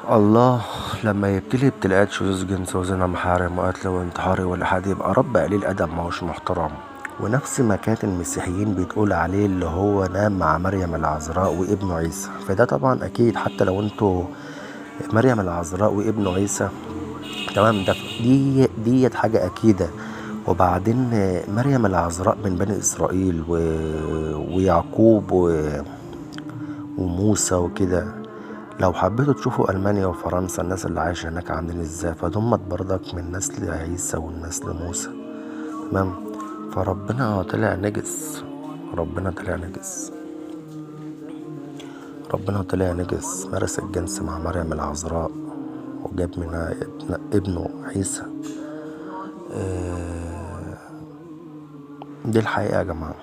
الله لما يبتلي ابتلاءات شذوذ جنس وزنا محارم وقتل وانتحاري والإلحاد يبقى رب قليل أدب ماهوش محترم. ونفس ما كانت المسيحيين بتقول عليه اللي هو نام مع مريم العذراء وابنه عيسى، فده طبعا أكيد حتى لو انتوا مريم العذراء وابنه عيسى تمام، ده ديت حاجة أكيدة. وبعدين مريم العذراء من بني إسرائيل ويعقوب وموسى وكده. لو حبيتوا تشوفوا ألمانيا وفرنسا الناس اللي عايشة هناك عاملين ازاي، فدمت برضك من نسل عيسى والنسل موسى. تمام. فربنا طلع نجس، ربنا طلع نجس، ربنا طلع نجس، مارس الجنس مع مريم العذراء وجاب منها ابنه عيسى. دي الحقيقة يا جماعة.